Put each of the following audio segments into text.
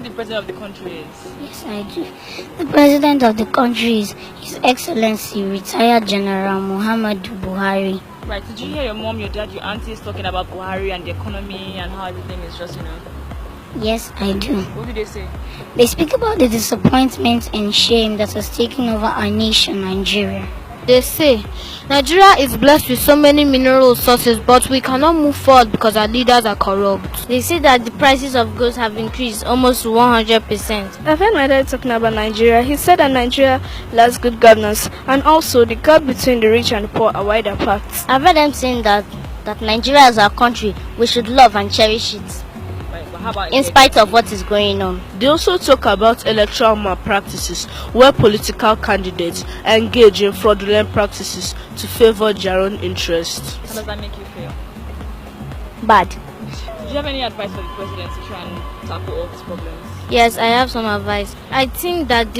the president of the country is? Yes, I do. The president of the country is His Excellency retired General Muhammadu Buhari. Right. Did you hear your mom, your dad, your aunties talking about Buhari and the economy and how everything is just, Yes, I do. What did they say? They speak about the disappointment and shame that has taken over our nation, Nigeria. They say Nigeria is blessed with so many mineral resources, but we cannot move forward because our leaders are corrupt. They say that the prices of goods have increased almost 100%. I've heard my dad talking about Nigeria. He said that Nigeria lacks good governance, and also the gap between the rich and the poor are wide apart. I've heard them saying that Nigeria is our country, we should love and cherish it, How about in spite of what is going on. They also talk about electoral malpractices, where political candidates engage in fraudulent practices to favor their own interests. How does that make you feel? Bad. Do you have any advice for the president to try and tackle all these problems? Yes, I have some advice. I think that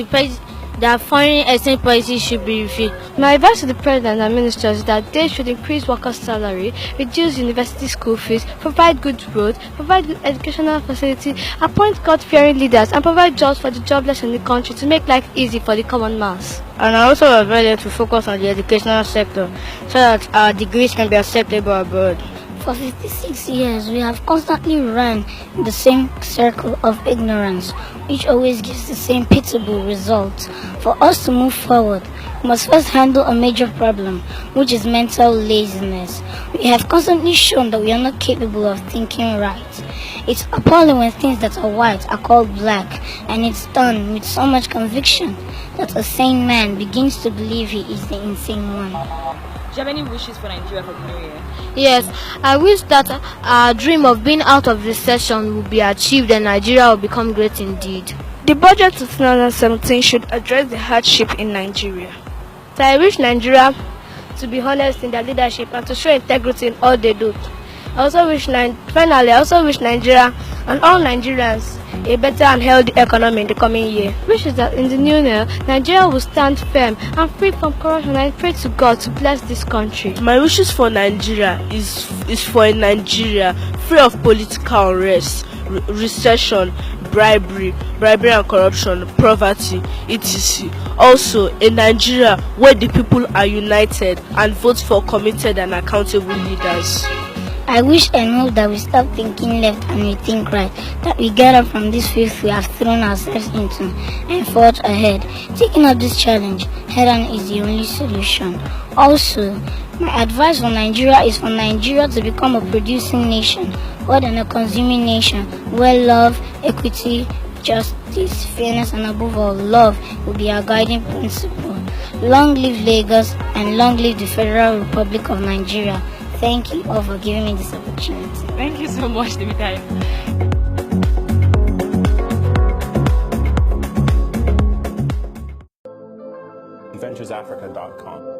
that foreign exchange policy should be reviewed. My advice to the president and ministers is that they should increase workers' salary, reduce university school fees, provide good roads, provide good educational facilities, appoint God-fearing leaders, and provide jobs for the jobless in the country to make life easy for the common mass. And I also advise them to focus on the educational sector so that our degrees can be acceptable abroad. For 56 years, we have constantly run in the same circle of ignorance, which always gives the same pitiable result. For us to move forward, we must first handle a major problem, which is mental laziness. We have constantly shown that we are not capable of thinking right. It's appalling when things that are white are called black, and it's done with so much conviction that a sane man begins to believe he is the insane one. Do you have any wishes for Nigeria for the new year? Yes, I wish that our dream of being out of recession will be achieved and Nigeria will become great indeed. The budget of 2017 should address the hardship in Nigeria. So I wish Nigeria to be honest in their leadership and to show integrity in all they do. I also wish Nigeria and all Nigerians a better and healthy economy in the coming year. Wish is that in the new year, Nigeria will stand firm and free from corruption, and I pray to God to bless this country. My wishes for Nigeria is for a Nigeria free of political unrest, recession, bribery and corruption, poverty, etc. Also, a Nigeria where the people are united and vote for committed and accountable leaders. I wish and hope that we stop thinking left and we think right, that we get up from this filth we have thrown ourselves into and forge ahead. Taking up this challenge head on is the only solution. Also, my advice for Nigeria is for Nigeria to become a producing nation more than a consuming nation, where love, equity, justice, fairness, and above all, love will be our guiding principle. Long live Lagos and long live the Federal Republic of Nigeria. Thank you all for giving me this opportunity. Thank you so much, David. VenturesAfrica.com